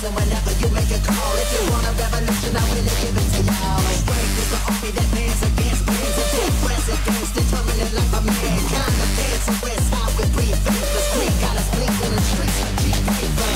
listen whenever you make a call. If you want a revolution, I'm gonna give it to y'all. Strength is the army that bands against bands of dead presidents, determined like a man. Kind of fancy west side with three vapors. Green got us blinking in the streets like cheap paper.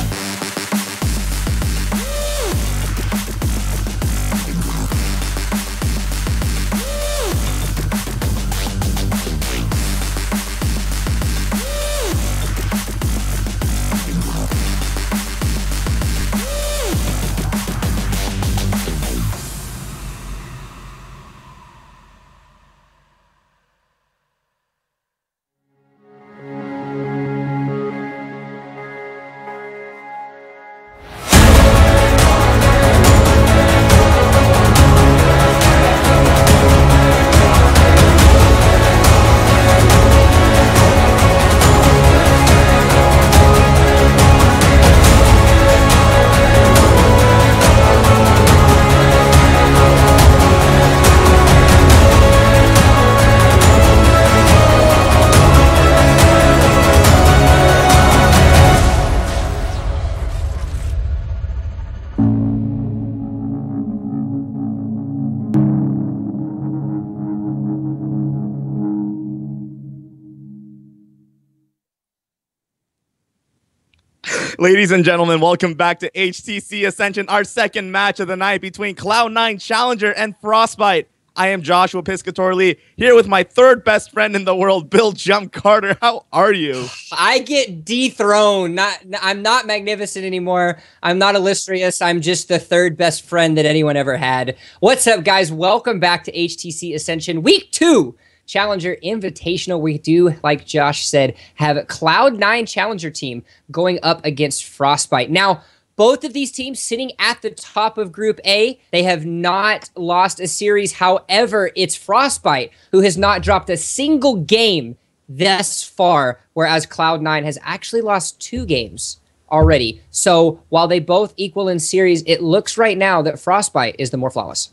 Ladies and gentlemen, welcome back to HTC Ascension, our second match of the night between Cloud9 Challenger and Frostbite. I am Joshua Piscatorli, here with my third best friend in the world, Bill Jump Carter. How are you? I get dethroned. I'm not magnificent anymore. I'm not illustrious. I'm just the third best friend that anyone ever had. What's up, guys? Welcome back to HTC Ascension Week 2. Challenger Invitational. We do, like Josh said, have a Cloud9 Challenger team going up against Frostbite. Now, both of these teams sitting at the top of Group A. They have not lost a series. However, it's Frostbite who has not dropped a single game thus far, whereas Cloud9 has actually lost 2 games already. So while they both equal in series, it looks right now that Frostbite is the more flawless.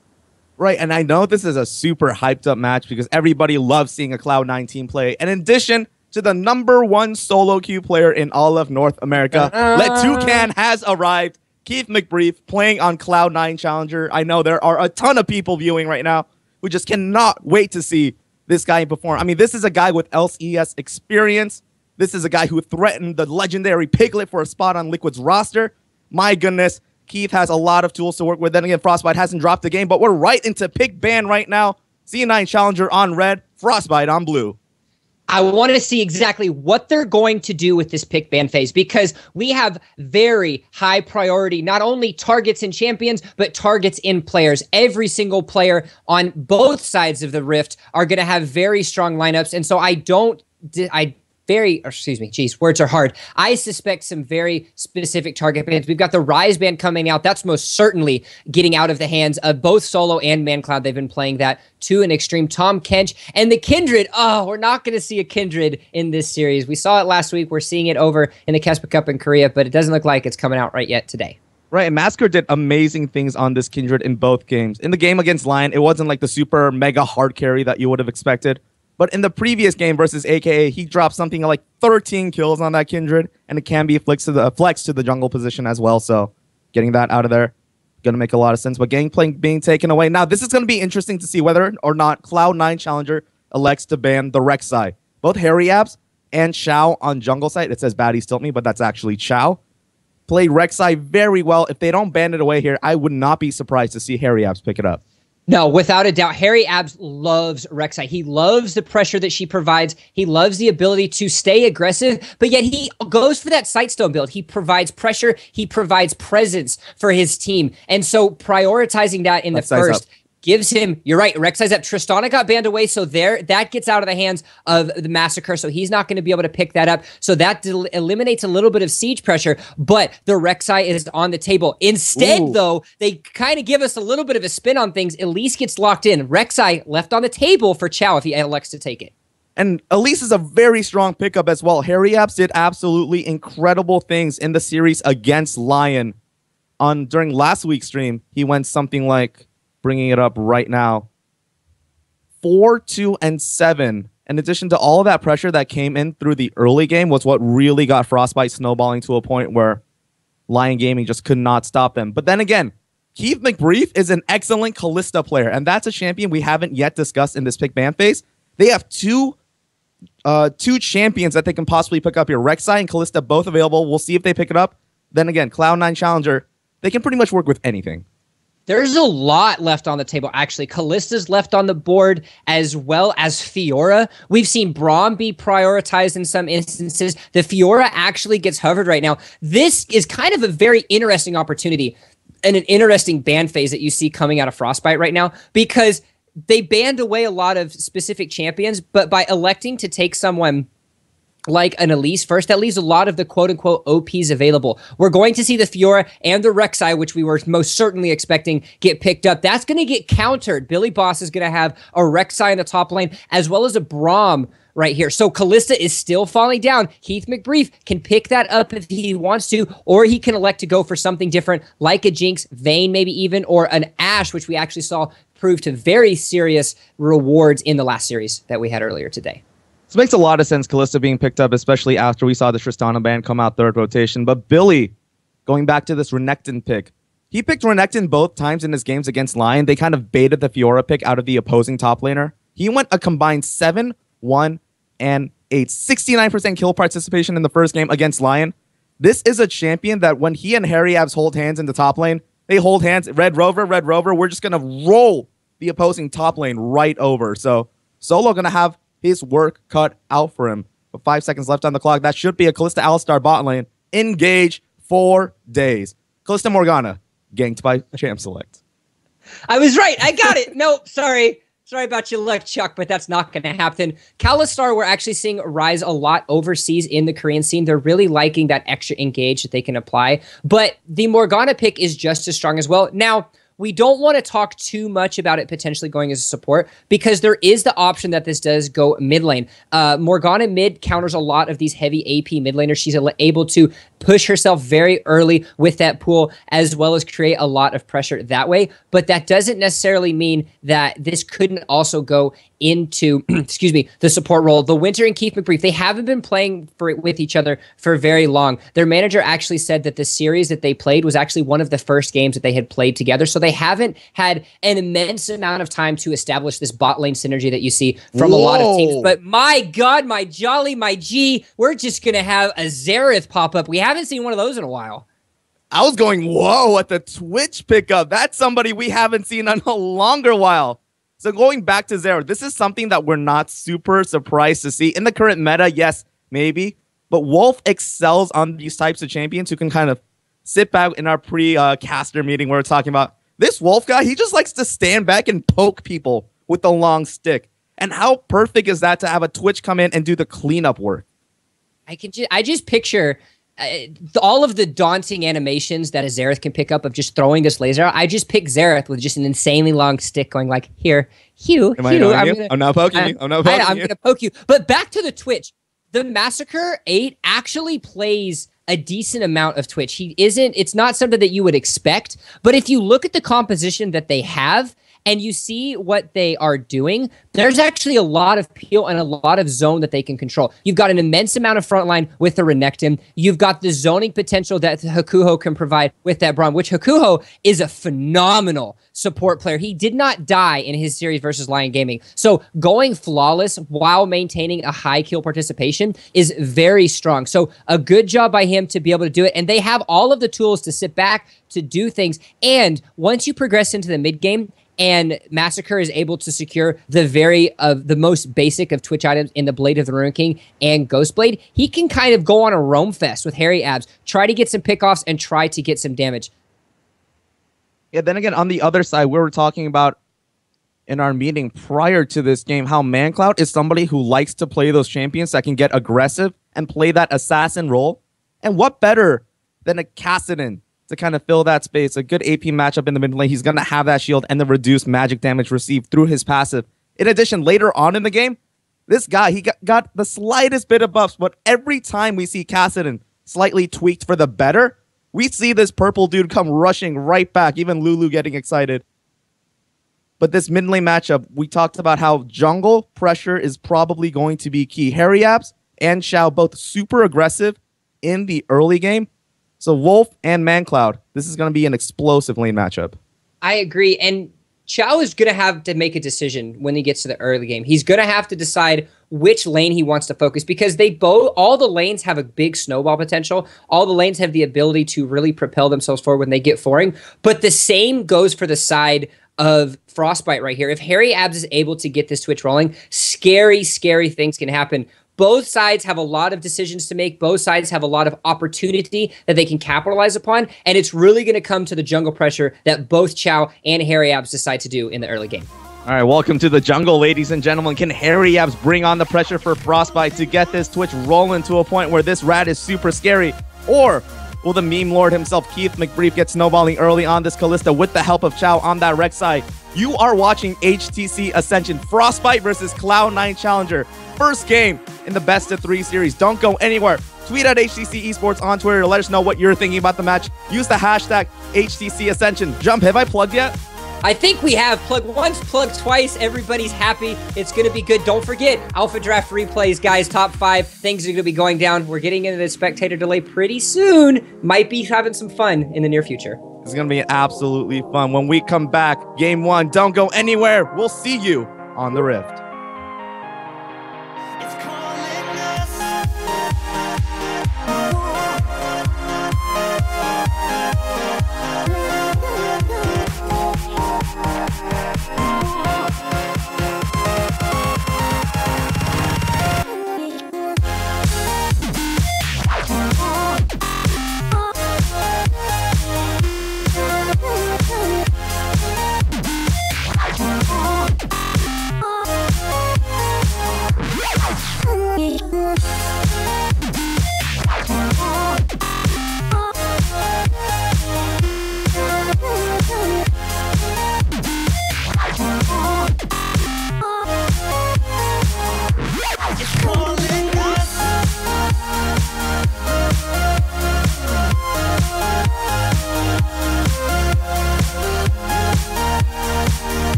Right, and I know this is a super hyped up match because everybody loves seeing a Cloud9 team play. In addition to the #1 solo queue player in all of North America, Let2Can has arrived. Keith McBrief playing on Cloud9 Challenger. I know there are a ton of people viewing right now who just cannot wait to see this guy perform. I mean, this is a guy with LCS experience. This is a guy who threatened the legendary Piglet for a spot on Liquid's roster. My goodness. Keith has a lot of tools to work with. Then again, Frostbite hasn't dropped the game, but we're right into pick ban right now. C9 Challenger on red, Frostbite on blue. I wanted to see exactly what they're going to do with this pick ban phase, because we have very high priority, not only targets in champions, but targets in players. Every single player on both sides of the Rift are going to have very strong lineups. And so words are hard. I suspect some very specific target bans. We've got the Rise ban coming out. That's most certainly getting out of the hands of both Solo and ManCloud. They've been playing that to an extreme. Tom Kench and the Kindred. Oh, we're not going to see a Kindred in this series. We saw it last week. We're seeing it over in the Kespa Cup in Korea, but it doesn't look like it's coming out right yet today. Right, and Massacre did amazing things on this Kindred in both games. In the game against Lion, it wasn't like the super mega hard carry that you would have expected. But in the previous game versus AKA, he dropped something like 13 kills on that Kindred, and it can be flex to the jungle position as well. So getting that out of there, going to make a lot of sense. But Gangplank being taken away. Now, this is going to be interesting to see whether or not Cloud9 Challenger elects to ban the Rek'Sai. Both Harry Abs and Xiao on jungle side, it says Baddie Stilt Me, but that's actually Xiao, played Rek'Sai very well. If they don't ban it away here, I would not be surprised to see Harry Abs pick it up. No, without a doubt. Harry Abs loves Rek'Sai. He loves the pressure that she provides. He loves the ability to stay aggressive, but yet he goes for that Sightstone build. He provides pressure. He provides presence for his team. And so prioritizing that in the first gives him, you're right, Rek'Sai's up. Tristana got banned away, so that gets out of the hands of the Massacre, so he's not going to be able to pick that up. So that eliminates a little bit of siege pressure, but the Rek'Sai is on the table. Instead, though, they kind of give us a little bit of a spin on things. Elise gets locked in. Rek'Sai left on the table for Xiao if he elects to take it. And Elise is a very strong pickup as well. Harry Abs did absolutely incredible things in the series against Lion. During last week's stream, he went something like, bringing it up right now, 4, 2, and 7. In addition to all of that pressure that came in through the early game was what really got Frostbite snowballing to a point where Lion Gaming just could not stop them. But then again, Keith McBrief is an excellent Kalista player, and that's a champion we haven't yet discussed in this pick ban phase. They have two champions that they can possibly pick up here. Rek'Sai and Kalista both available. We'll see if they pick it up. Then again, Cloud9 Challenger, they can pretty much work with anything. There's a lot left on the table, actually. Kalista's left on the board, as well as Fiora. We've seen Braum be prioritized in some instances. The Fiora actually gets hovered right now. This is kind of a very interesting opportunity and an interesting ban phase that you see coming out of Frostbite right now, because they banned away a lot of specific champions, but by electing to take someone like an Elise first, that leaves a lot of the quote-unquote OPs available. We're going to see the Fiora and the Rek'Sai, which we were most certainly expecting, get picked up. That's going to get countered. Billy Boss is going to have a Rek'Sai in the top lane, as well as a Braum right here. So Kalista is still falling down. Keith McBrief can pick that up if he wants to, or he can elect to go for something different, like a Jinx, Vayne maybe even, or an Ashe, which we actually saw prove to very serious rewards in the last series that we had earlier today. This makes a lot of sense, Kalista being picked up, especially after we saw the Tristana ban come out third rotation. But Billy, going back to this Renekton pick, he picked Renekton both times in his games against Lion. They kind of baited the Fiora pick out of the opposing top laner. He went a combined 7, 1, and 8. 69% kill participation in the first game against Lion. This is a champion that when he and Harry Abs hold hands in the top lane, they hold hands, Red Rover, we're just going to roll the opposing top lane right over. So Solo going to have his work cut out for him. But 5 seconds left on the clock. That should be a Kalista Alistar bot lane. Engage 4 days. Kalista Morgana, ganked by Champ Select. I was right. I got it. Nope, sorry. Sorry about your luck, Chuck, but that's not going to happen. Kalistar, we're actually seeing rise a lot overseas in the Korean scene. They're really liking that extra engage that they can apply. But the Morgana pick is just as strong as well. Now, we don't want to talk too much about it potentially going as a support, because there is the option that this does go mid lane. Morgana mid counters a lot of these heavy AP mid laners. She's able to push herself very early with that pool, as well as create a lot of pressure that way. But that doesn't necessarily mean that this couldn't also go into, excuse me, the support role. The Winter and Keith McBrief, they haven't been playing with each other for very long. Their manager actually said that the series that they played was actually one of the first games that they had played together. So they haven't had an immense amount of time to establish this bot lane synergy that you see from a lot of teams. But my God, my jolly, my G, we're just going to have a Xerath pop up. We haven't seen one of those in a while. I was going, whoa, at the Twitch pickup. That's somebody we haven't seen in a longer while. So going back to Xerath, this is something that we're not super surprised to see. In the current meta, yes, maybe. But Wolf excels on these types of champions who can kind of sit back in our pre-caster meeting where we're talking about this Wolf guy. He just likes to stand back and poke people with the long stick. And how perfect is that to have a Twitch come in and do the cleanup work? I just picture all of the daunting animations that a Xerath can pick up of just throwing this laser out. I just pick Xerath with just an insanely long stick going like, here, Hugh, I'm not poking you. I'm going to poke you. But back to the Twitch. The Massacre 8 actually plays a decent amount of Twitch. It's not something that you would expect, but if you look at the composition that they have, and you see what they are doing, there's actually a lot of peel and a lot of zone that they can control. You've got an immense amount of frontline with the Renekton. You've got the zoning potential that Hakuho can provide with that Braum, which Hakuho is a phenomenal support player. He did not die in his series versus Lion Gaming. So going flawless while maintaining a high kill participation is very strong. So a good job by him to be able to do it. And they have all of the tools to sit back, to do things. And once you progress into the mid game, and Massacre is able to secure the most basic of Twitch items in the Blade of the Ruin King and Ghostblade, he can kind of go on a roam fest with Harry Abs, try to get some pickoffs and try to get some damage. Yeah, then again, on the other side, we were talking about in our meeting prior to this game how ManCloud is somebody who likes to play those champions that can get aggressive and play that assassin role. And what better than a Kassadin to kind of fill that space? A good AP matchup in the mid lane. He's going to have that shield and the reduced magic damage received through his passive. In addition, later on in the game, this guy, he got the slightest bit of buffs, but every time we see Kassadin slightly tweaked for the better, we see this purple dude come rushing right back, even Lulu getting excited. But this mid lane matchup, we talked about how jungle pressure is probably going to be key. Harry Abs and Xiao both super aggressive in the early game. So Wolf and ManCloud, this is going to be an explosive lane matchup. I agree. And Chow is going to have to make a decision when he gets to the early game. He's going to have to decide which lane he wants to focus because all the lanes have a big snowball potential. All the lanes have the ability to really propel themselves forward when they get foring. But the same goes for the side of Frostbite right here. If Harry Abs is able to get this Twitch rolling, scary, scary things can happen. Both sides have a lot of decisions to make. Both sides have a lot of opportunity that they can capitalize upon. And it's really going to come to the jungle pressure that both Chow and Harry Abs decide to do in the early game. All right, welcome to the jungle, ladies and gentlemen. Can Harry Abs bring on the pressure for Frostbite to get this Twitch rolling to a point where this rat is super scary? Or will the meme lord himself, Keith McBrief, get snowballing early on this Kalista with the help of Chow on that Rex side? You are watching HTC Ascension, Frostbite versus Cloud9 Challenger. First game in the best of 3 series. Don't go anywhere. Tweet at HTC Esports on Twitter to let us know what you're thinking about the match. Use the hashtag HTC Ascension. Jump, have I plugged yet? I think we have. Plug once, plug twice. Everybody's happy. It's going to be good. Don't forget, AlphaDraft replays, guys. Top 5. Things are going to be going down. We're getting into the spectator delay pretty soon. Might be having some fun in the near future. It's going to be absolutely fun. When we come back, game 1, don't go anywhere. We'll see you on the Rift.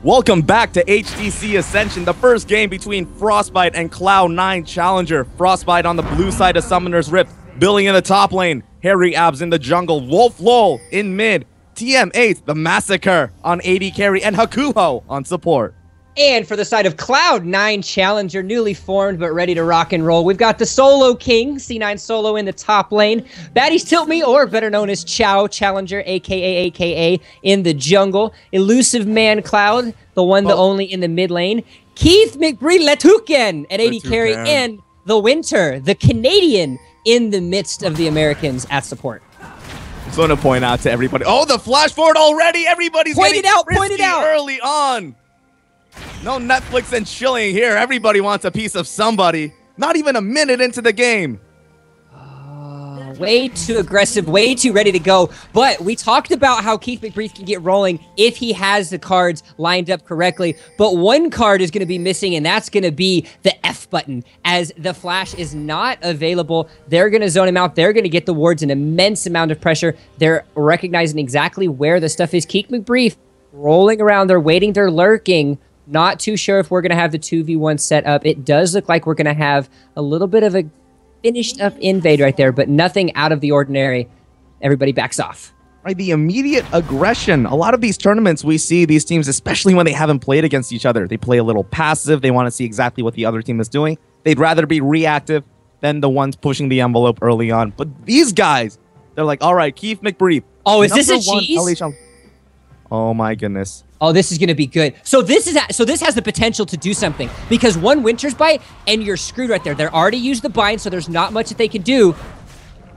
Welcome back to HTC Ascension, the first game between Frostbite and Cloud9 Challenger. Frostbite on the blue side of Summoner's Rift, building in the top lane. Harry Abs in the jungle, Wolf Lol in mid, TM8, the Massacre on AD carry, and Hakuho on support. And for the side of Cloud9 Challenger, newly formed but ready to rock and roll, we've got the Solo King, C9 Solo in the top lane. Baddies Tilt Me, or better known as Chow Challenger, aka in the jungle. Elusive Man Cloud, the one, the only in the mid lane. Keith McBree Letuken at AD carry, and the Winter, the Canadian, in the midst of the Americans at support. I just want to point out to everybody. Oh, the flash forward already! Everybody's getting frisky early on. No Netflix and chilling here. Everybody wants a piece of somebody. Not even a minute into the game. Way too aggressive, way too ready to go. But we talked about how Keith McBrief can get rolling if he has the cards lined up correctly. But one card is going to be missing, and that's going to be the F button. As the flash is not available, they're going to zone him out. They're going to get the wards an immense amount of pressure. They're recognizing exactly where the stuff is. Keith McBrief rolling around. They're waiting. They're lurking. Not too sure if we're going to have the 2v1 set up. It does look like we're going to have a little bit of a finished up invade right there, but nothing out of the ordinary. Everybody backs off. Right, the immediate aggression. A lot of these tournaments, we see these teams, especially when they haven't played against each other, they play a little passive. They want to see exactly what the other team is doing. They'd rather be reactive than the ones pushing the envelope early on. But these guys, They're like, all right, Keith McBrief. Oh, is this a #1 cheese? LA champ. Oh my goodness. Oh, this is going to be good. So this has the potential to do something because one Winter's Bite and you're screwed right there. They're already used the bind, so there's not much that they can do.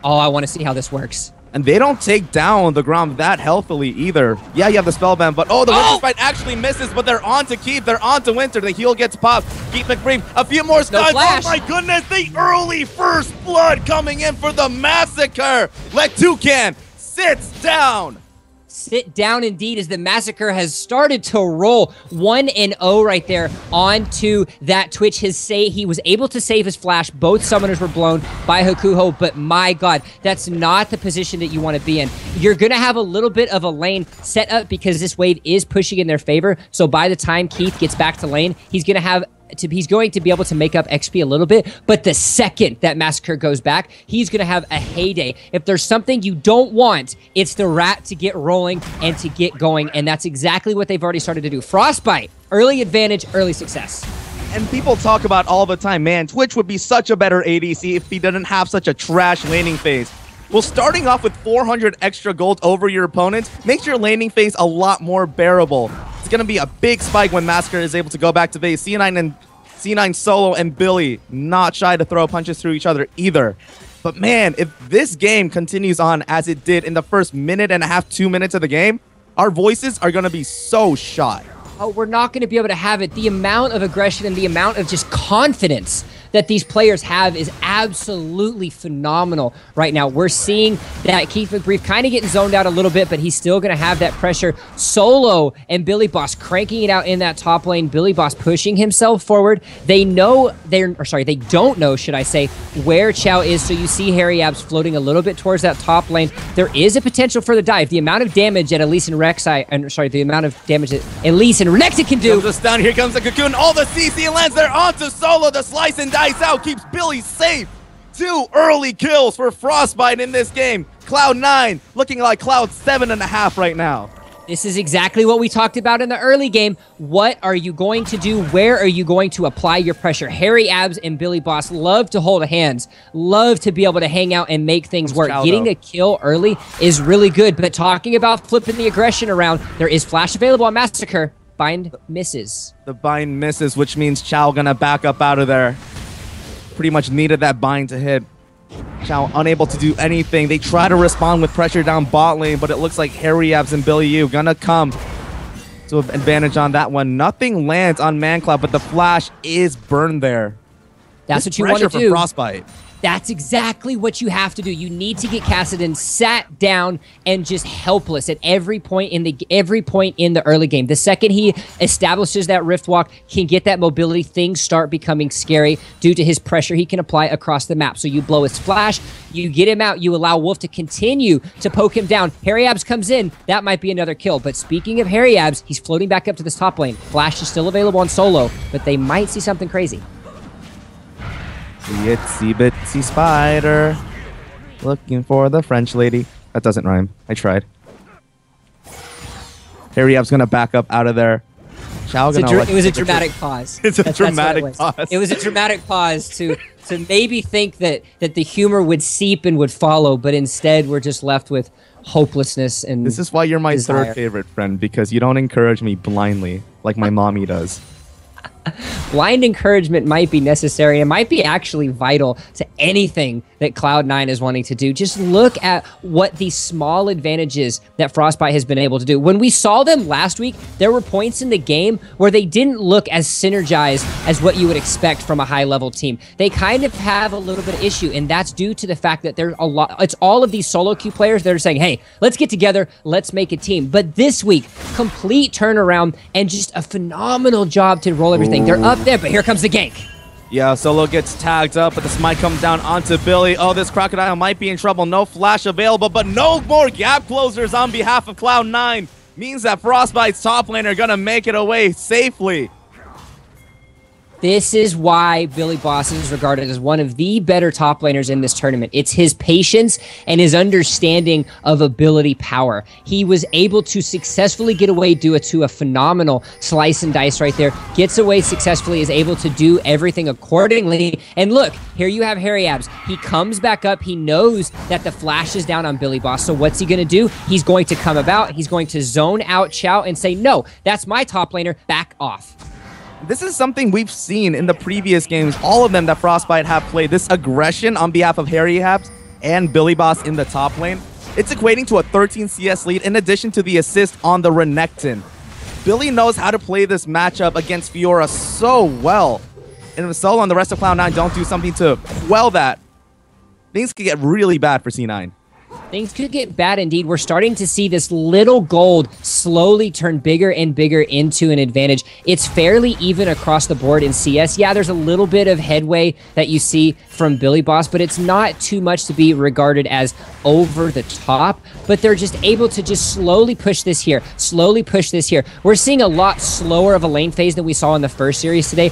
Oh, I want to see how this works. And they don't take down the ground that healthily either. Yeah, you have the spellband, but the Winter's Bite actually misses, but they're on to Keith. They're on to Winter. The heal gets popped. Keith McBrief, a few more stuns. flash. Oh my goodness, the early first blood coming in for the massacre. Let Toucan sits down. Sit down indeed as the Massacre has started to roll 1-0 right there onto that Twitch. He was able to save his flash. Both summoners were blown by Hakuho, but my God, that's not the position that you want to be in. You're going to have a little bit of a lane set up because this wave is pushing in their favor. So by the time Keith gets back to lane, he's going to be able to make up XP a little bit, but the second that Massacre goes back, he's going to have a heyday. If there's something you don't want, it's the rat to get rolling and to get going, and that's exactly what they've already started to do. Frostbite, early advantage, early success. And people talk about all the time, man, Twitch would be such a better ADC if he didn't have such a trash laning phase. Well, starting off with 400 extra gold over your opponent makes your laning phase a lot more bearable. It's going to be a big spike when Massacre is able to go back to base. C9 solo and Billy not shy to throw punches through each other either. But man, if this game continues on as it did in the first minute and a half, 2 minutes of the game, our voices are going to be so shot. Oh, we're not going to be able to have it. The amount of aggression and the amount of just confidence that these players have is absolutely phenomenal right now. We're seeing that Keith McBrief kind of getting zoned out a little bit, but he's still going to have that pressure. Solo and Billy Boss cranking it out in that top lane. Billy Boss pushing himself forward. They don't know, should I say, where Chow is. So you see Harry Abs floating a little bit towards that top lane. There is a potential for the dive. The amount of damage that Elise and the amount of damage that Elise and Renexa can do. Comes the stun, here comes the cocoon. All the CC lands there onto Solo. The slice and dice out keeps Billy safe. 2 early kills for Frostbite in this game. Cloud9 looking like Cloud 7.5 right now. This is exactly what we talked about in the early game. What are you going to do? Where are you going to apply your pressure? Harry Abs and Billy Boss love to hold hands, love to be able to hang out and make things work. Getting a kill early is really good, but talking about flipping the aggression around, there is flash available on Massacre. Bind misses. The bind misses, which means Chow gonna back up out of there. Pretty much needed that bind to hit. Chow unable to do anything. They try to respond with pressure down bot lane, but it looks like Harry Abs and Billy Yu gonna come to an advantage on that one. Nothing lands on ManCloud, but the flash is burned there. That's what you want to do. Pressure from Frostbite. That's exactly what you have to do. You need to get Kassadin sat down and just helpless at every point in the early game. The second he establishes that Rift Walk, can get that mobility, things start becoming scary due to his pressure he can apply across the map. So you blow his flash, you get him out, you allow Wolf to continue to poke him down. Harry Abs comes in, that might be another kill. But speaking of Harry Abs, he's floating back up to this top lane. Flash is still available on solo, but they might see something crazy. The itsy bitsy spider looking for the French lady. That doesn't rhyme. I tried. Harry Ab's gonna back up out of there. It was a dramatic pause. It's a dramatic pause. It was a dramatic pause to maybe think that the humor would seep and would follow, but instead we're just left with hopelessness and this is why you're my desire. third favorite friend, because you don't encourage me blindly like my mommy does. Blind encouragement might be necessary. It might be actually vital to anything that Cloud9 is wanting to do. Just look at what these small advantages that Frostbite has been able to do. When we saw them last week, there were points in the game where they didn't look as synergized as what you would expect from a high-level team. They kind of have a little bit of issue, and that's due to the fact that there's a lot. It's all of these solo queue players that are saying, hey, let's get together, let's make a team. But this week, complete turnaround and just a phenomenal job to roll everything. They're up there, but here comes the gank. Yeah, Solo gets tagged up, but the smite comes down onto Billy. Oh, this Crocodile might be in trouble. No flash available, but no more gap closers on behalf of Cloud9. Means that Frostbite's top lane are going to make it away safely. This is why Billy Boss is regarded as one of the better top laners in this tournament. It's his patience and his understanding of ability power. He was able to successfully get away due to a phenomenal slice and dice right there. Gets away successfully, is able to do everything accordingly. And look, here you have Harry Abs. He comes back up. He knows that the flash is down on Billy Boss. So what's he going to do? He's going to come about. He's going to zone out Chow and say, no, that's my top laner. Back off. This is something we've seen in the previous games, all of them that Frostbite have played. This aggression on behalf of Harry Habs and Billy Boss in the top lane. It's equating to a 13 CS lead in addition to the assist on the Renekton. Billy knows how to play this matchup against Fiora so well. And if Solo and the rest of Cloud9 don't do something to quell that, things could get really bad for C9. Things could get bad indeed. We're starting to see this little gold slowly turn bigger and bigger into an advantage. It's fairly even across the board in CS. Yeah, there's a little bit of headway that you see from Billy Boss, but it's not too much to be regarded as over the top. But they're just able to just slowly push this here, slowly push this here. We're seeing a lot slower of a lane phase than we saw in the first series today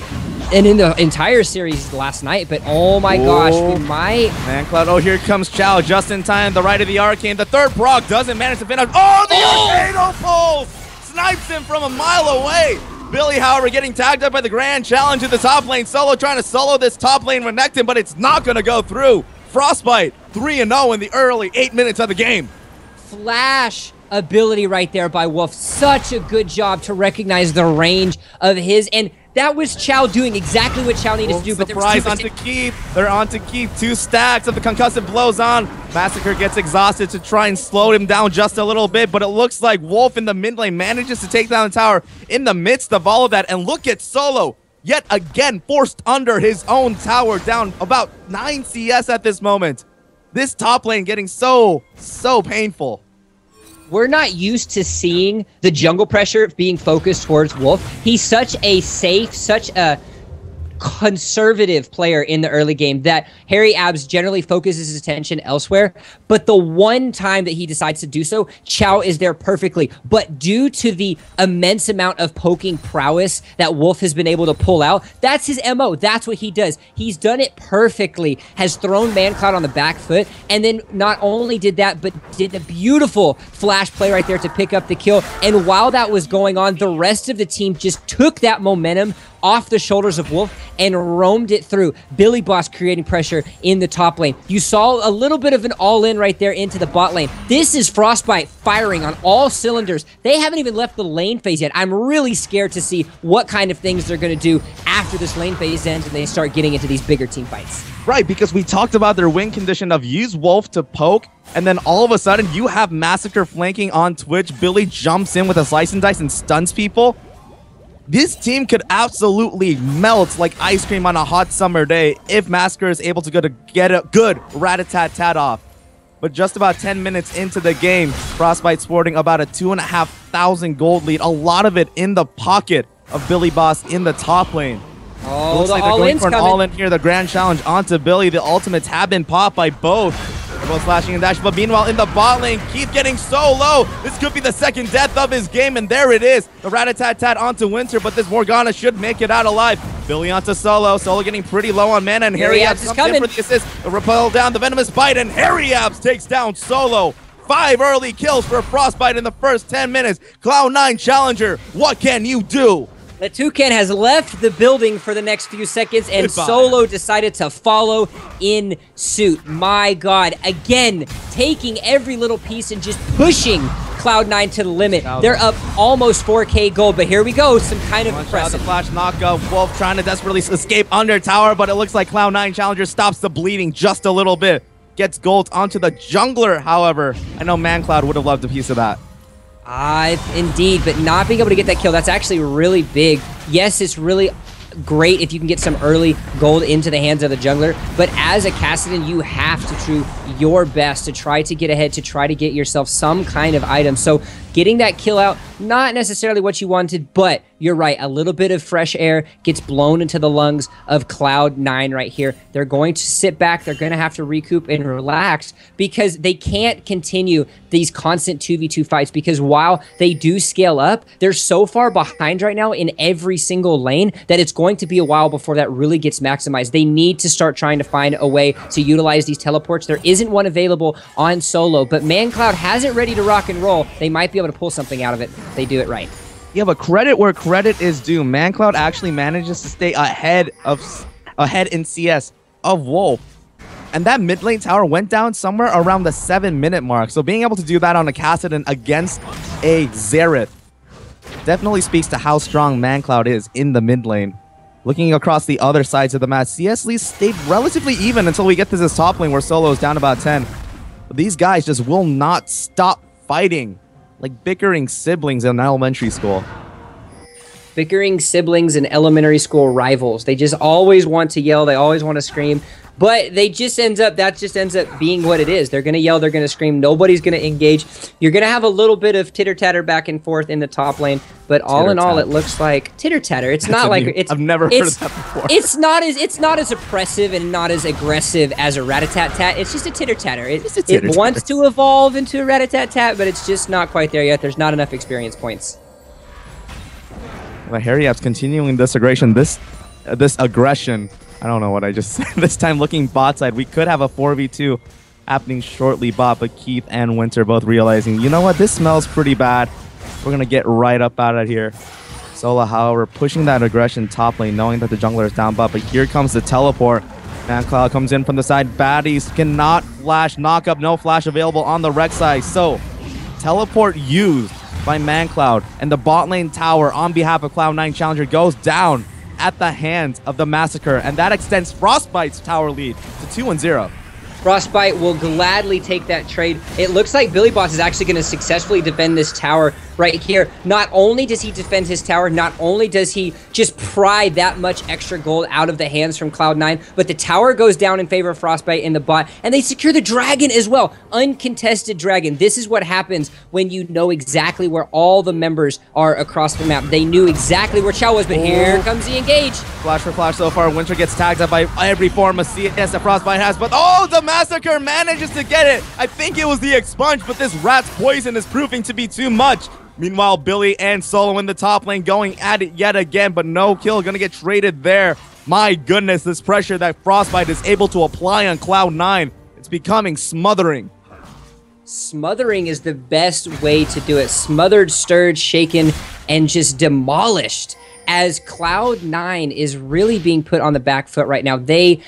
and in the entire series last night. But oh my gosh, we might... Man, Cloud, oh, here comes Chow just in time. The right of the Arcane. The third proc doesn't manage to finish. Oh, the Arcano pulls! Snipes him from a mile away. Billy, however, getting tagged up by the Grand Challenge in the top lane. Solo trying to solo this top lane Renekton, but it's not going to go through. Frostbite 3-0 in the early 8 minutes of the game. Flash ability right there by Wolf. Such a good job to recognize the range of his, and that was Chow doing exactly what Chow needed to do. But surprise onto Keith. They're onto Keith. 2 stacks of the concussive blows on. Massacre gets exhausted to try and slow him down just a little bit, but it looks like Wolf in the mid lane manages to take down the tower in the midst of all of that. And look at Solo, yet again forced under his own tower, down about 9 CS at this moment. This top lane getting so painful. We're not used to seeing the jungle pressure being focused towards Wolf. He's such a safe, such a conservative player in the early game that Harry Abs generally focuses his attention elsewhere. But the one time that he decides to do so, Chow is there perfectly. But due to the immense amount of poking prowess that Wolf has been able to pull out, that's his MO. That's what he does. He's done it perfectly, has thrown ManCloud on the back foot, and then not only did that, but did a beautiful flash play right there to pick up the kill. And while that was going on, the rest of the team just took that momentum off the shoulders of Wolf and roamed it through. Billy Boss creating pressure in the top lane. You saw a little bit of an all-in right there into the bot lane. This is Frostbite firing on all cylinders. They haven't even left the lane phase yet. I'm really scared to see what kind of things they're going to do after this lane phase ends and they start getting into these bigger team fights. Right, because we talked about their win condition of use Wolf to poke, and then all of a sudden you have Massacre flanking on Twitch. Billy jumps in with a slice and dice and stuns people. This team could absolutely melt like ice cream on a hot summer day if Massacre is able to get a good rat-a-tat-tat off. But just about 10 minutes into the game, Frostbite sporting about a 2,500 gold lead, a lot of it in the pocket of Billy Boss in the top lane. Oh, looks like they're going for an all-in here. The Grand Challenge onto Billy. The ultimates have been popped by both. They're both slashing and dashing, but meanwhile in the bot lane, Keith getting so low. This could be the second death of his game, and there it is. The rat-a-tat-tat onto Winter, but this Morgana should make it out alive. Billy onto Solo. Solo getting pretty low on mana, and Harry Abs comes in for the assist. The repel down, the Venomous Bite, and Harry Abs takes down Solo. 5 early kills for Frostbite in the first 10 minutes. Cloud9 Challenger, what can you do? The Toucan has left the building for the next few seconds, and Goodbye. Solo decided to follow in suit. My God, again, taking every little piece and just pushing Cloud9 to the limit. They're up almost 4K gold, but here we go, some kind of impressive. The flash knockup. Wolf trying to desperately escape under tower, but it looks like Cloud9 Challenger stops the bleeding just a little bit. Gets gold onto the jungler, however. I know ManCloud would have loved a piece of that. Indeed, but not being able to get that kill, that's actually really big. Yes, it's really great if you can get some early gold into the hands of the jungler, but as a Kassadin, you have to do your best to try to get ahead, to try to get yourself some kind of item. So getting that kill out, not necessarily what you wanted, but you're right, a little bit of fresh air gets blown into the lungs of Cloud9 right here. They're going to sit back, they're going to have to recoup and relax because they can't continue these constant 2v2 fights, because while they do scale up, they're so far behind right now in every single lane that it's going to be a while before that really gets maximized. They need to start trying to find a way to utilize these teleports. There isn't one available on solo, but ManCloud has it ready to rock and roll. They might be able to pull something out of it if they do it right. Yeah, but credit where credit is due. ManCloud actually manages to stay ahead in CS of Wolf. And that mid lane tower went down somewhere around the 7-minute mark. So being able to do that on a Kassadin against a Xerath definitely speaks to how strong ManCloud is in the mid lane. Looking across the other sides of the match, CS Lee stayed relatively even until we get to this top lane where Solo is down about 10. But these guys just will not stop fighting like bickering siblings in elementary school. Bickering siblings and elementary school rivals. They just always want to yell. They always want to scream. But that just ends up being what it is. They're going to yell, they're going to scream, nobody's going to engage. You're going to have a little bit of titter-tatter back and forth in the top lane, but all in all, it looks like titter-tatter. It's not like I've never heard of that before. It's not as oppressive and not as aggressive as a rat-a-tat-tat. It's just a titter-tatter. It wants to evolve into a rat-a-tat-tat, but it's just not quite there yet. There's not enough experience points. Well, Harryap's continuing this aggression. This aggression. I don't know what I just said. This time looking bot side, we could have a 4v2 happening shortly bot, but Keith and Winter both realizing, you know what, this smells pretty bad. We're going to get right up out of here. Sola, however, pushing that aggression top lane, knowing that the jungler is down bot, but here comes the teleport. ManCloud comes in from the side. Baddies cannot flash, knock up, no flash available on the rec side. So, teleport used by ManCloud, and the bot lane tower on behalf of Cloud9 Challenger goes down at the hands of the Massacre, and that extends Frostbite's tower lead to 2-0. Frostbite will gladly take that trade. It looks like Billy Boss is actually going to successfully defend this tower right here. Not only does he defend his tower, not only does he just pry that much extra gold out of the hands from Cloud9, but the tower goes down in favor of Frostbite in the bot, and they secure the dragon as well. Uncontested dragon. This is what happens when you know exactly where all the members are across the map. They knew exactly where Chow was, but here comes the engage. Flash for flash so far. Winter gets tagged up by every form of CS that Frostbite has, but oh, the Massacre manages to get it. I think it was the expunge, but this rat's poison is proving to be too much. Meanwhile, Billy and Solo in the top lane going at it yet again, but no kill, gonna get traded there. My goodness, this pressure that Frostbite is able to apply on Cloud9, it's becoming smothering. Smothering is the best way to do it. Smothered, stirred, shaken, and just demolished. As Cloud9 is really being put on the back foot right now. The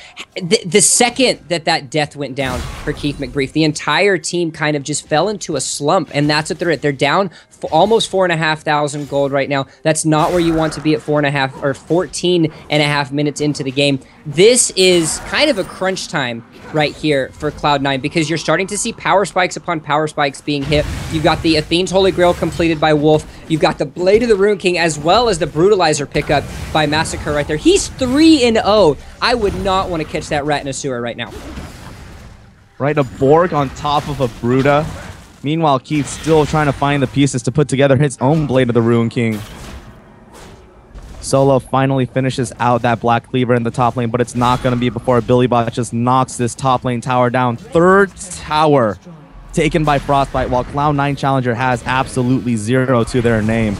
second that death went down for Keith McBrief, the entire team kind of just fell into a slump, and that's what they're at. They're down almost 4,500 gold right now. That's not where you want to be at 4.5 or 14.5 minutes into the game. This is kind of a crunch time right here for Cloud9 because you're starting to see power spikes upon power spikes being hit. You've got the Athene's Holy Grail completed by Wolf. You've got the Blade of the Rune King as well as the Brutalizer pickup by Massacre right there. He's 3-0. I would not want to catch that rat in a sewer right now. Right, a Borg on top of a Bruta. Meanwhile, Keith's still trying to find the pieces to put together his own Blade of the Rune King. Solo finally finishes out that Black Cleaver in the top lane, but it's not going to be before Billy Bot just knocks this top lane tower down. Third tower taken by Frostbite, while Cloud9 Challenger has absolutely 0 to their name.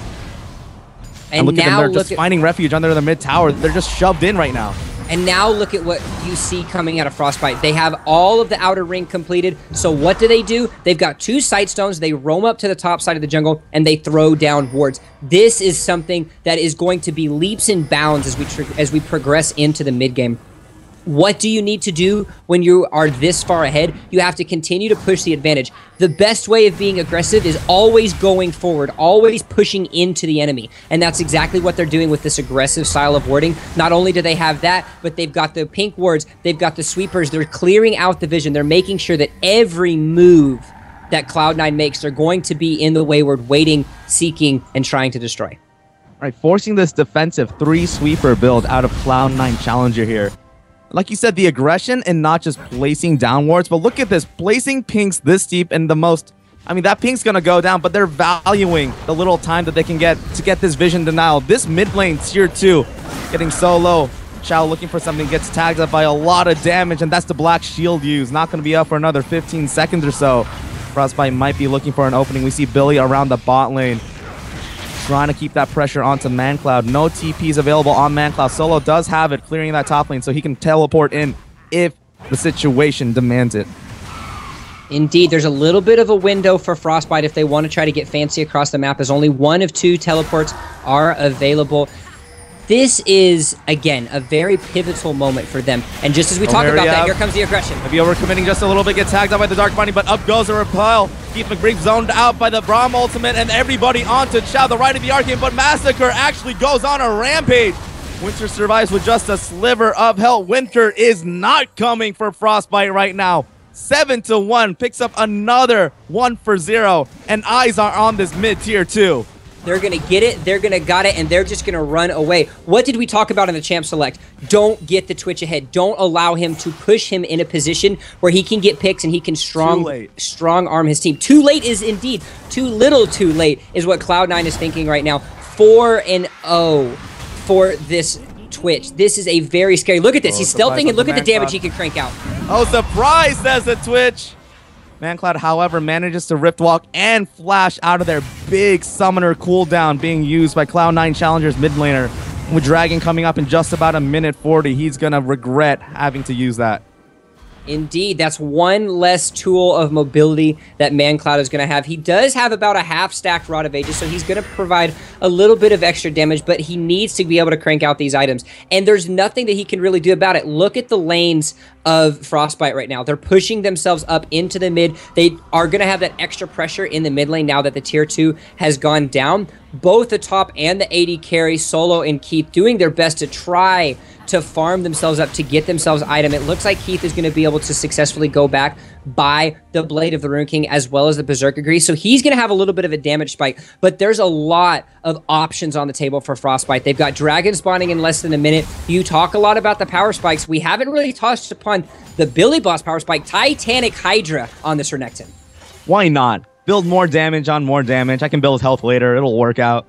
And look at them, they're just finding refuge under the mid tower. They're just shoved in right now. And now look at what you see coming out of Frostbite. They have all of the outer ring completed. So what do? They've got 2 sight stones. They roam up to the top side of the jungle and they throw down wards. This is something that is going to be leaps and bounds as we progress into the mid game. What do you need to do when you are this far ahead? You have to continue to push the advantage. The best way of being aggressive is always going forward, always pushing into the enemy. And that's exactly what they're doing with this aggressive style of warding. Not only do they have that, but they've got the pink wards, they've got the sweepers, they're clearing out the vision. They're making sure that every move that Cloud9 makes, they're going to be in the wayward, waiting, seeking, and trying to destroy. All right, forcing this defensive 3 sweeper build out of Cloud9 Challenger here. Like you said, the aggression and not just placing downwards, but look at this, placing pinks this deep in the most I mean, that ping's going to go down, but they're valuing the little time that they can get to get this vision denial. This mid lane, tier 2, getting so low. Xiao looking for something, gets tagged up by a lot of damage, and that's the black shield use. Not going to be up for another 15 seconds or so. Frostbite might be looking for an opening. We see Billy around the bot lane, trying to keep that pressure onto ManCloud. No TPs available on ManCloud. Solo does have it, clearing that top lane, so he can teleport in if the situation demands it. Indeed, there's a little bit of a window for Frostbite if they want to try to get fancy across the map, as only 1 of 2 teleports are available. This is, again, a very pivotal moment for them. And just as we talk about that, here comes the aggression. Maybe overcommitting just a little bit, gets tagged out by the Dark Bunny, but up goes a repel. Keith McBride zoned out by the Braum ultimate, and everybody onto Xiao, the right of the Arcane, but Massacre actually goes on a rampage. Winter survives with just a sliver of health. Winter is not coming for Frostbite right now. 7-1, picks up another 1-for-0, and eyes are on this mid-tier 2. They're going to get it, they're going to got it, and they're just going to run away. What did we talk about in the Champ Select? Don't get the Twitch ahead. Don't allow him to push him in a position where he can get picks and he can strong arm his team. Too late is indeed, too little too late is what Cloud9 is thinking right now. 4-0 for this Twitch. This is a very scary. Look at this. He's stealthing, and look at the damage he can crank out. Oh, surprise, says the Twitch. ManCloud, however, manages to Rift Walk and flash out of their big summoner cooldown being used by Cloud9 Challengers mid laner. With Dragon coming up in just about a minute 40, he's going to regret having to use that. Indeed, that's one less tool of mobility that ManCloud is going to have. He does have about a half-stacked Rod of Ages, so he's going to provide a little bit of extra damage, but he needs to be able to crank out these items. And there's nothing that he can really do about it. Look at the lanes of Frostbite right now. They're pushing themselves up into the mid. They are going to have that extra pressure in the mid lane now that the tier 2 has gone down. Both the top and the AD carry, Solo and Keith, doing their best to try to farm themselves up to get themselves item. It looks like Keith is going to be able to successfully go back by the Blade of the Rune King as well as the Berserker Grease. So he's going to have a little bit of a damage spike, but there's a lot of options on the table for Frostbite. They've got Dragon spawning in less than a minute. You talk a lot about the power spikes. We haven't really touched upon the Billy Boss power spike, Titanic Hydra on this Renekton. Why not? Build more damage on more damage. I can build health later. It'll work out.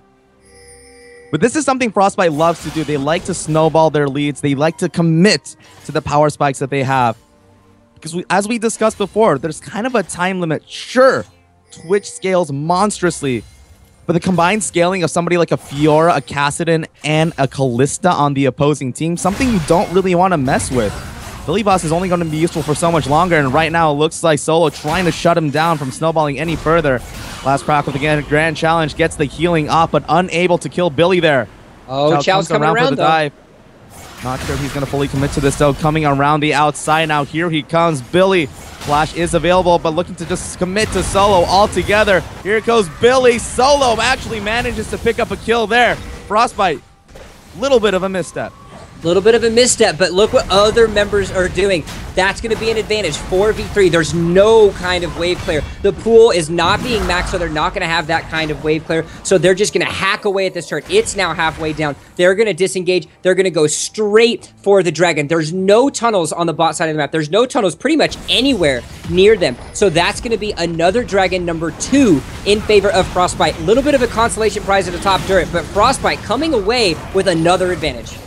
But this is something Frostbite loves to do. They like to snowball their leads. They like to commit to the power spikes that they have. Because as we discussed before, there's kind of a time limit. Sure, Twitch scales monstrously, but the combined scaling of somebody like a Fiora, a Kassadin, and a Callista on the opposing team, something you don't really want to mess with. Billy Boss is only going to be useful for so much longer, and right now it looks like Solo trying to shut him down from snowballing any further. Last crack with the Grand Challenge, gets the healing off, but unable to kill Billy there. Oh, Chao's coming around for the dive. Not sure if he's going to fully commit to this, though. Coming around the outside now. Here he comes. Billy. Flash is available, but looking to just commit to Solo altogether. Here goes Billy. Solo actually manages to pick up a kill there. Frostbite, little bit of a misstep. Little bit of a misstep, but look what other members are doing. That's going to be an advantage. 4v3. There's no kind of wave clear. The pool is not being maxed, so they're not going to have that kind of wave clear. So they're just going to hack away at this turret. It's now halfway down. They're going to disengage. They're going to go straight for the dragon. There's no tunnels on the bot side of the map. There's no tunnels pretty much anywhere near them. So that's going to be another dragon number 2 in favor of Frostbite. A little bit of a consolation prize at the top turret, but Frostbite coming away with another advantage.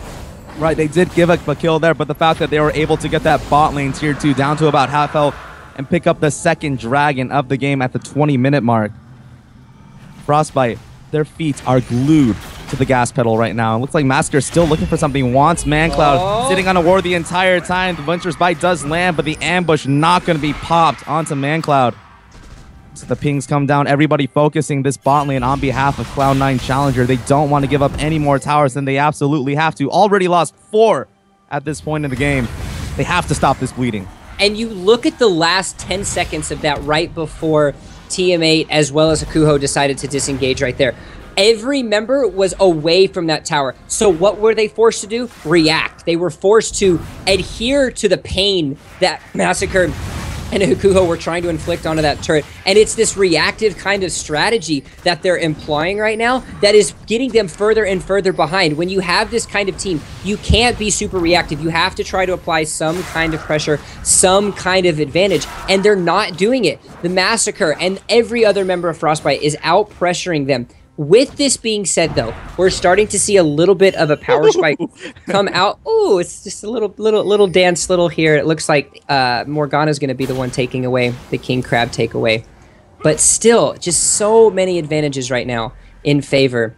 Right, they did give a kill there, but the fact that they were able to get that bot lane tier 2 down to about half health and pick up the second dragon of the game at the 20-minute mark. Frostbite, their feet are glued to the gas pedal right now. It looks like Massacre still looking for something, wants ManCloud sitting on a ward the entire time. The Winter's Bite does land, but the ambush not going to be popped onto ManCloud. So the pings come down, everybody focusing this bot lane on behalf of Cloud9 Challenger. They don't want to give up any more towers than they absolutely have to. Already lost 4 at this point in the game. They have to stop this bleeding. And you look at the last 10 seconds of that right before TM8 as well as Akuho decided to disengage right there. Every member was away from that tower. So what were they forced to do? React. They were forced to adhere to the pain that Massacre and Hakuho were trying to inflict onto that turret. And it's this reactive kind of strategy that they're employing right now that is getting them further and further behind. When you have this kind of team, you can't be super reactive. You have to try to apply some kind of pressure, some kind of advantage, and they're not doing it. The Massacre and every other member of Frostbite is out pressuring them. With this being said, though, we're starting to see a little bit of a power spike come out. Ooh, it's just a little dance here. It looks like Morgana's going to be the one taking away the King Crab takeaway. But still, just so many advantages right now in favor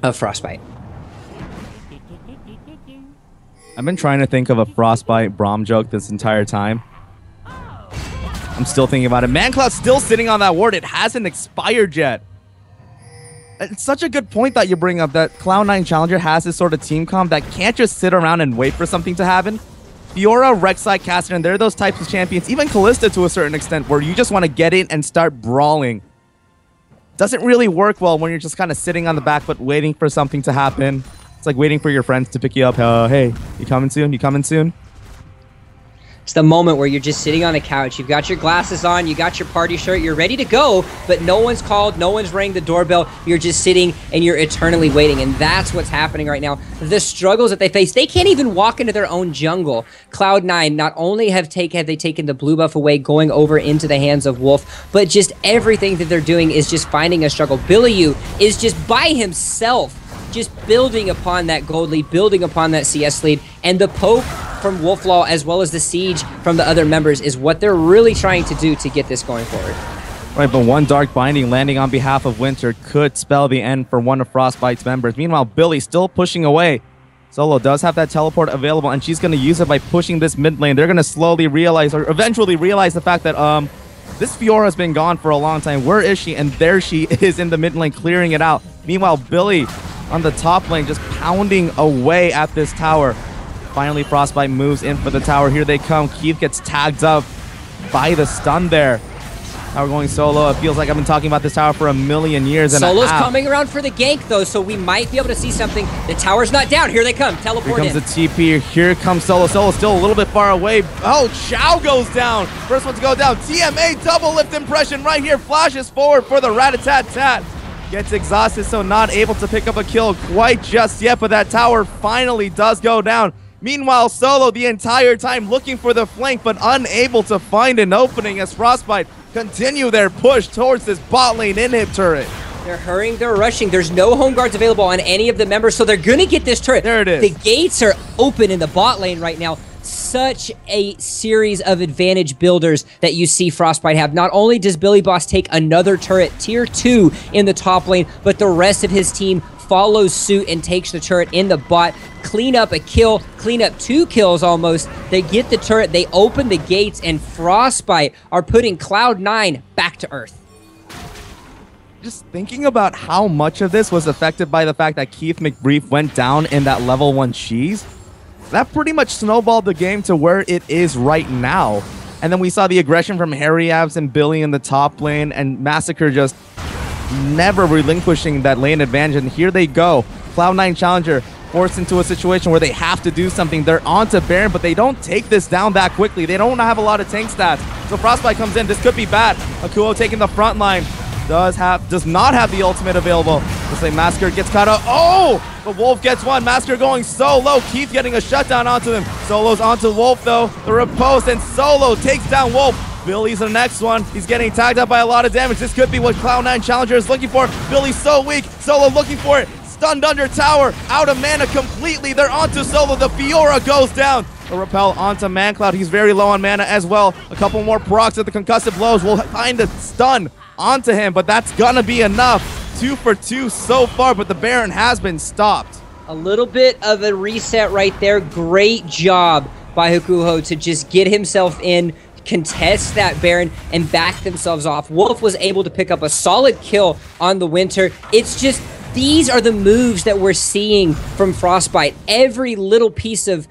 of Frostbite. I've been trying to think of a Frostbite Braum joke this entire time. I'm still thinking about it. ManCloud's still sitting on that ward. It hasn't expired yet. It's such a good point that you bring up, that Cloud9 Challenger has this sort of team comp that can't just sit around and wait for something to happen. Fiora, Rek'Sai, Cassidy, they're those types of champions, even Kalista to a certain extent, where you just want to get in and start brawling. Doesn't really work well when you're just kind of sitting on the back foot waiting for something to happen. It's like waiting for your friends to pick you up. Hey, you coming soon? You coming soon? It's the moment where you're just sitting on the couch, you've got your glasses on, you got your party shirt, you're ready to go, but no one's called, no one's rang the doorbell, you're just sitting and you're eternally waiting, and that's what's happening right now. The struggles that they face, they can't even walk into their own jungle. Cloud9, not only have they taken the blue buff away, going over into the hands of Wolf, but just everything that they're doing is just finding a struggle. Billiou is just by himself, just building upon that gold lead, building upon that CS lead, and the poke from Wolflaw as well as the siege from the other members is what they're really trying to do to get this going forward. Right, but one Dark Binding landing on behalf of Winter could spell the end for one of Frostbite's members. Meanwhile, Billy still pushing away. Solo does have that teleport available, and she's going to use it by pushing this mid lane. They're going to slowly realize, or eventually realize, the fact that this Fiora has been gone for a long time. Where is she? And there she is in the mid lane, clearing it out. Meanwhile, Billy on the top lane just pounding away at this tower. Finally, Frostbite moves in for the tower. Here they come. Keith gets tagged up by the stun there. Tower going solo. It feels like I've been talking about this tower for a million years. Solo's coming around for the gank, though, so we might be able to see something. The tower's not down. Here they come. Teleport in. Here comes the TP. Here comes Solo. Solo's still a little bit far away. Oh, Chow goes down. First one to go down. TMA double lift impression right here. Flashes forward for the rat-a-tat-tat. Gets exhausted, so not able to pick up a kill quite just yet, but that tower finally does go down. Meanwhile, Solo the entire time looking for the flank, but unable to find an opening as Frostbite continue their push towards this bot lane inhib turret. They're hurrying, they're rushing. There's no home guards available on any of the members, so they're gonna get this turret. There it is. The gates are open in the bot lane right now. Such a series of advantage builders that you see Frostbite have. Not only does Billy Boss take another turret, tier 2 in the top lane, but the rest of his team follows suit and takes the turret in the bot. Clean up a kill, clean up 2 kills almost. They get the turret, they open the gates, and Frostbite are putting Cloud9 back to earth. Just thinking about how much of this was affected by the fact that Keith McBrief went down in that level 1 cheese, that pretty much snowballed the game to where it is right now. And then we saw the aggression from Harry Abs and Billy in the top lane, and Massacre just never relinquishing that lane advantage. And here they go. Cloud9 Challenger forced into a situation where they have to do something. They're onto Baron, but they don't take this down that quickly. They don't have a lot of tank stats. So Frostbite comes in. This could be bad. Akuo taking the front line. Does not have the ultimate available. Looks like Massacre gets caught up. Oh! The Wolf gets one. Massacre going so low. Keith getting a shutdown onto them. Solo's onto Wolf though. The riposte, and Solo takes down Wolf. Billy's the next one. He's getting tagged up by a lot of damage. This could be what Cloud9 Challenger is looking for. Billy's so weak. Solo looking for it. Stunned under tower. Out of mana completely. They're onto Solo. The Fiora goes down. The repel onto ManCloud. He's very low on mana as well. A couple more procs at the concussive blows will find a stun onto him, but that's gonna be enough. 2 for 2 so far, but the Baron has been stopped. A little bit of a reset right there. Great job by Hakuho to just get himself in, contest that Baron, and back themselves off. Wolf was able to pick up a solid kill on the Winter. It's just, these are the moves that we're seeing from Frostbite. Every little piece of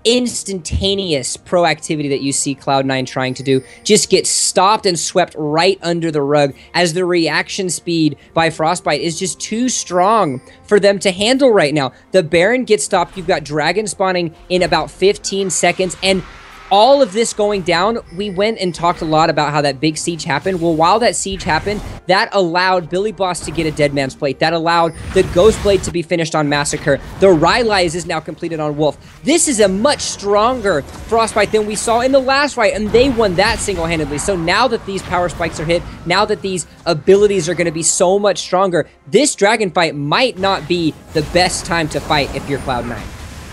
instantaneous proactivity that you see Cloud9 trying to do just gets stopped and swept right under the rug, as the reaction speed by Frostbite is just too strong for them to handle right now. The Baron gets stopped. You've got Dragon spawning in about 15 seconds, and all of this going down, we went and talked a lot about how that big siege happened. Well, while that siege happened, that allowed Billy Boss to get a Dead Man's Plate. That allowed the Ghost Blade to be finished on Massacre. The Rylai's is now completed on Wolf. This is a much stronger Frostbite than we saw in the last fight, and they won that single-handedly. So now that these power spikes are hit, now that these abilities are going to be so much stronger, this Dragon fight might not be the best time to fight if you're Cloud9.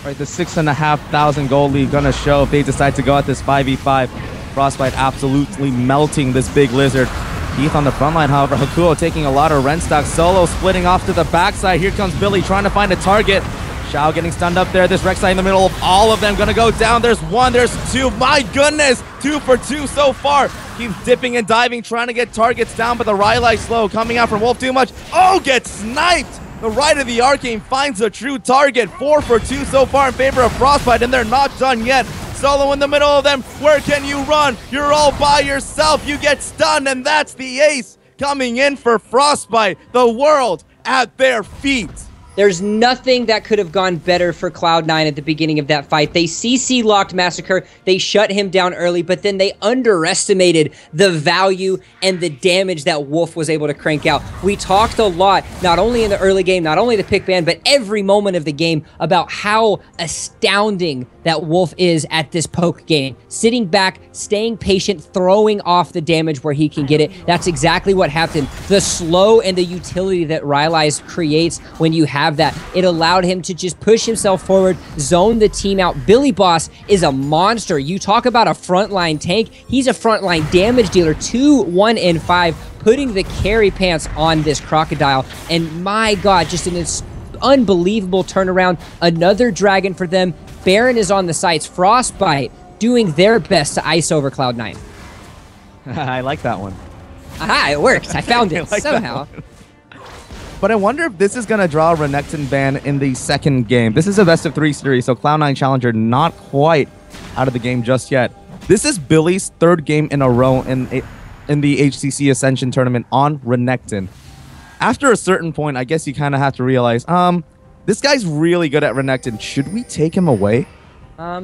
Right, the 6,500 gold lead gonna show if they decide to go at this 5v5. Frostbite absolutely melting this big lizard. Heath on the front line, however, Hakuo taking a lot of Renstock. Solo splitting off to the backside. Here comes Billy trying to find a target. Shao getting stunned up there. This Rek'Sai in the middle of all of them gonna go down. There's one, there's two. My goodness, 2 for 2 so far. Keeps dipping and diving, trying to get targets down, but the Rylai slow coming out from Wolf too much. Oh, gets sniped! The Right of the Arcane finds a true target. 4 for 2 so far in favor of Frostbite, and they're not done yet. Solo in the middle of them. Where can you run? You're all by yourself. You get stunned, and that's the ace coming in for Frostbite. The world at their feet. There's nothing that could have gone better for Cloud9 at the beginning of that fight. They CC locked Massacre, they shut him down early, but then they underestimated the value and the damage that Wolf was able to crank out. We talked a lot, not only in the early game, not only the pick ban, but every moment of the game about how astounding that Wolf is at this poke game. Sitting back, staying patient, throwing off the damage where he can get it. That's exactly what happened. The slow and the utility that Rylai's creates when you have that. It allowed him to just push himself forward, zone the team out. Billy Boss is a monster. You talk about a frontline tank. He's a frontline damage dealer. 2, 1, and 5, putting the carry pants on this Crocodile. And my God, just an unbelievable turnaround. Another dragon for them. Baron is on the sights. Frostbite doing their best to ice over Cloud9. I like that one. Aha, it worked. I found it like somehow. But I wonder if this is going to draw a Renekton ban in the second game. This is a best-of-3 series, so Cloud9 Challenger not quite out of the game just yet. This is Billy's 3rd game in a row in the HTC Ascension tournament on Renekton. After a certain point, I guess you kind of have to realize, this guy's really good at Renekton. Should we take him away?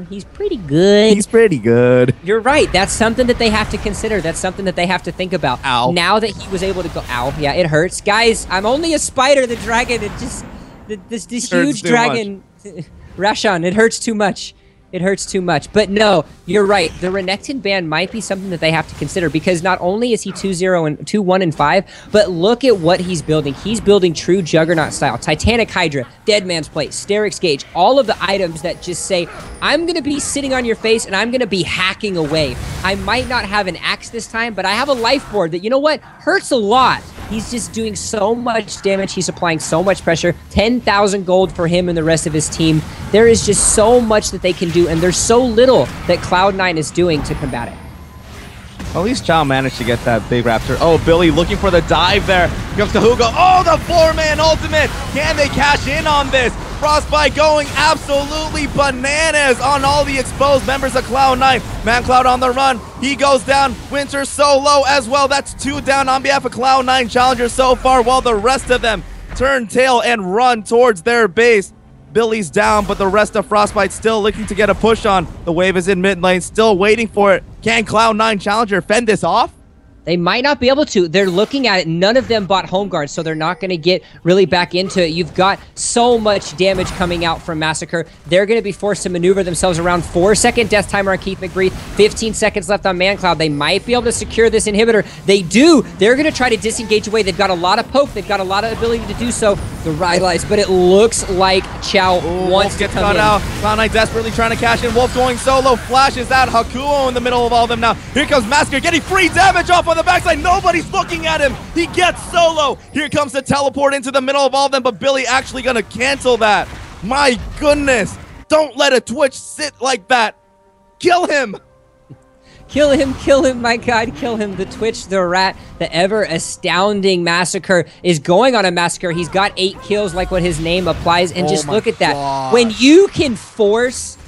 He's pretty good. He's pretty good. You're right. That's something that they have to consider. That's something that they have to think about. Ow. Now that he was able to go, ow, yeah, it hurts. Guys, I'm only a spider, the dragon. It just, this huge dragon, Rashan, it hurts too much. It hurts too much. But no, you're right. The Renekton ban might be something that they have to consider because not only is he 2-0 and 2-1 and 5, but look at what he's building. He's building true Juggernaut style. Titanic Hydra, Dead Man's Plate, Sterix Gauge, all of the items that just say, I'm going to be sitting on your face and I'm going to be hacking away. I might not have an axe this time, but I have a life board that, you know what, hurts a lot. He's just doing so much damage. He's applying so much pressure. 10,000 gold for him and the rest of his team. There is just so much that they can do, and there's so little that Cloud9 is doing to combat it. At least Chow managed to get that big raptor. Oh, Billy looking for the dive there. Comes to Hugo. Oh, the 4-man ultimate. Can they cash in on this? Frostbite going absolutely bananas on all the exposed members of Cloud9. ManCloud on the run. He goes down. Winter solo as well. That's 2 down on behalf of Cloud9 Challenger so far, while the rest of them turn tail and run towards their base. Billy's down, but the rest of Frostbite still looking to get a push on. The wave is in mid lane, still waiting for it. Can Cloud9 Challenger fend this off? They might not be able to. They're looking at it. None of them bought home guards, so they're not going to get really back into it. You've got so much damage coming out from Massacre. They're going to be forced to maneuver themselves around. 4-second death timer on Keith McBreath. 15 seconds left on ManCloud. They might be able to secure this inhibitor. They do. They're going to try to disengage away. They've got a lot of poke. They've got a lot of ability to do so. The Rylai's, but it looks like Chow wants to come in. Out. Cloud9 desperately trying to cash in. Wolf going solo. Flashes out. Hakuo in the middle of all of them now. Here comes Massacre getting free damage off on the backside. Nobody's looking at him. He gets solo. Here comes the teleport into the middle of all of them, but Billy actually going to cancel that. My goodness. Don't let a Twitch sit like that. Kill him. Kill him, my God, kill him. The Twitch, the rat, the ever astounding Massacre is going on a Massacre. He's got 8 kills like what his name applies, and just look at that. God. When you can force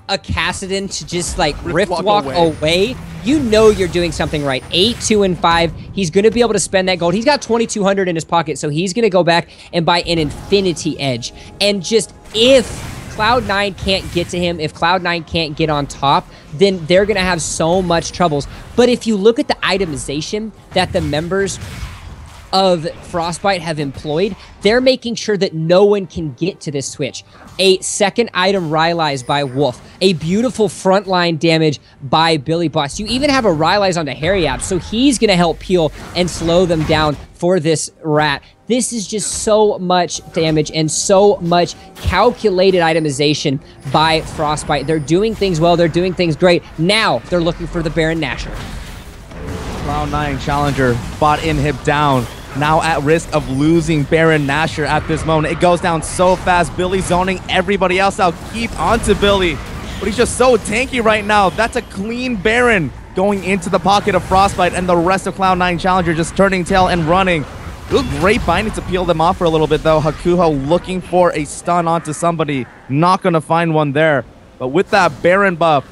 a Kassadin to just like rift walk away, you know you're doing something right. 8, 2, and 5. He's going to be able to spend that gold. He's got 2,200 in his pocket, so he's going to go back and buy an Infinity Edge. And just if Cloud9 can't get to him, if Cloud9 can't get on top, then they're going to have so much troubles. But if you look at the itemization that the members of Frostbite have employed, they're making sure that no one can get to this switch. A second item Rylai's by Wolf, a beautiful frontline damage by Billy Boss. You even have a Rylai's onto Harryab, so he's gonna help peel and slow them down for this rat. This is just so much damage and so much calculated itemization by Frostbite. They're doing things well, they're doing things great. Now they're looking for the Baron Nashor. Cloud9 challenger bot inhib down. Now at risk of losing Baron Nashor at this moment. It goes down so fast. Billy zoning everybody else out. Keep onto Billy. But he's just so tanky right now. That's a clean Baron going into the pocket of Frostbite, and the rest of Cloud9 challenger just turning tail and running. Good great binding to peel them off for a little bit though. Hakuho looking for a stun onto somebody. Not going to find one there. But with that Baron buff,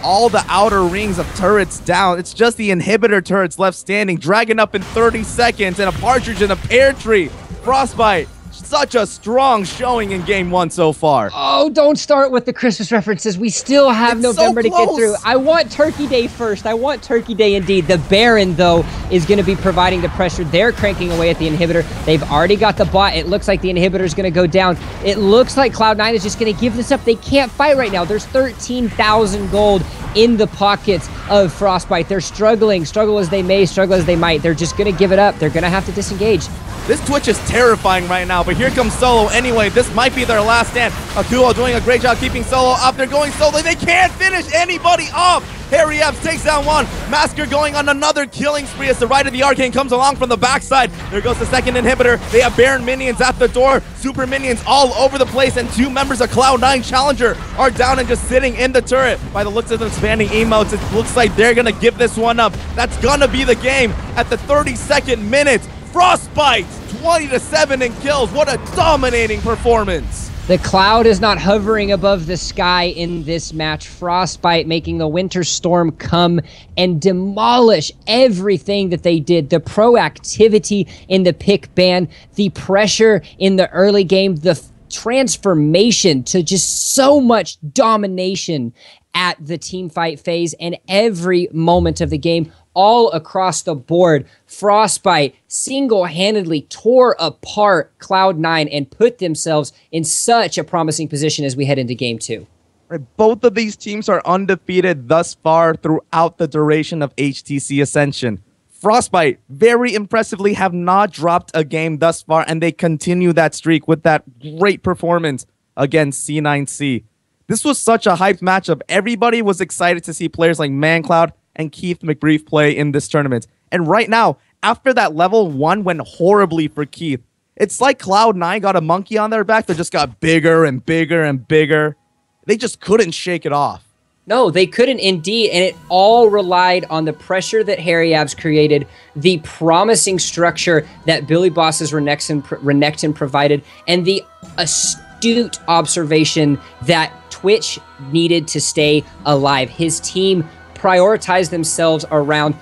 all the outer rings of turrets down. It's just the inhibitor turrets left standing. Dragon up in 30 seconds and a partridge in a pear tree. Frostbite, such a strong showing in game 1 so far. Oh, don't start with the Christmas references. We still have November to get through. I want Turkey Day first. I want Turkey Day indeed. The Baron, though, is going to be providing the pressure. They're cranking away at the inhibitor. They've already got the bot. It looks like the inhibitor is going to go down. It looks like Cloud9 is just going to give this up. They can't fight right now. There's 13,000 gold in the pockets of Frostbite. They're struggling. Struggle as they may, struggle as they might. They're just going to give it up. They're going to have to disengage. This Twitch is terrifying right now, but here comes Solo anyway. This might be their last stand. Akuo doing a great job keeping Solo up. They're going solo. They can't finish anybody off. Harry Epps takes down one. Masker going on another killing spree as the Rite of the Arcane comes along from the backside. There goes the second inhibitor. They have Baron minions at the door. Super minions all over the place, and 2 members of Cloud9 Challenger are down and just sitting in the turret. By the looks of them spamming emotes, it looks like they're going to give this one up. That's going to be the game at the 32nd minute. Frostbite, 20-7 in kills. What a dominating performance. The cloud is not hovering above the sky in this match. Frostbite making the winter storm come and demolish everything that they did. The proactivity in the pick ban, the pressure in the early game, the transformation to just so much domination at the team fight phase and every moment of the game. All across the board, Frostbite single-handedly tore apart Cloud9 and put themselves in such a promising position as we head into Game 2. Right, both of these teams are undefeated thus far throughout the duration of HTC Ascension. Frostbite, very impressively, have not dropped a game thus far, and they continue that streak with that great performance against C9C. This was such a hyped matchup. Everybody was excited to see players like ManCloud and Keith McBrief play in this tournament. And right now, after that level 1 went horribly for Keith, it's like Cloud9 got a monkey on their back that just got bigger and bigger and bigger. They just couldn't shake it off. No, they couldn't indeed, and it all relied on the pressure that Harry Abs created, the promising structure that Billy Boss's Renekton provided, and the astute observation that Twitch needed to stay alive. His team prioritized themselves around,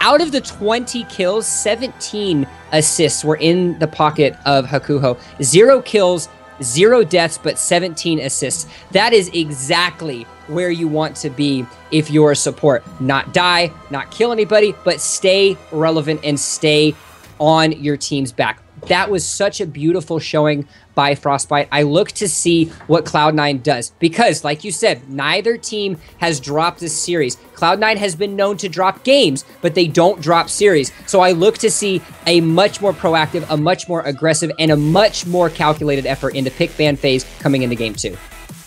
out of the 20 kills, 17 assists were in the pocket of Hakuho. 0 kills, 0 deaths, but 17 assists. That is exactly where you want to be if you're a support. Not die, not kill anybody, but stay relevant and stay on your team's back. That was such a beautiful showing by Frostbite. I look to see what Cloud9 does because, like you said, neither team has dropped this series. Cloud9 has been known to drop games, but they don't drop series. So I look to see a much more proactive, a much more aggressive, and a much more calculated effort into pick ban phase coming into Game 2.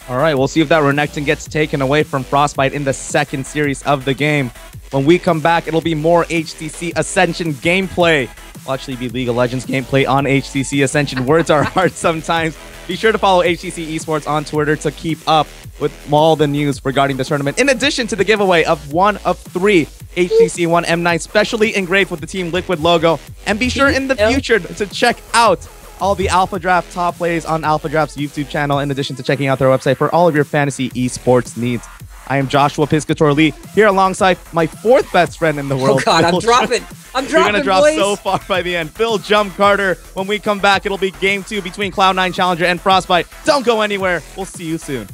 All right, we'll see if that Renekton gets taken away from Frostbite in the second series of the game. When we come back, it'll be more HTC Ascension gameplay. Will actually be League of Legends gameplay on HTC Ascension. Words are hard sometimes. Be sure to follow HTC Esports on Twitter to keep up with all the news regarding this tournament. In addition to the giveaway of 1 of 3 HTC One M9 specially engraved with the Team Liquid logo. And be sure in the future to check out all the AlphaDraft top plays on AlphaDraft's YouTube channel, in addition to checking out their website for all of your fantasy esports needs. I am Joshua Piscator Lee, here alongside my fourth best friend in the world. Oh God, I'm Phil dropping. I'm You're dropping, going to drop boys. so far by the end. Phil Jump Carter. When we come back, it'll be game 2 between Cloud9 Challenger and Frostbite. Don't go anywhere. We'll see you soon.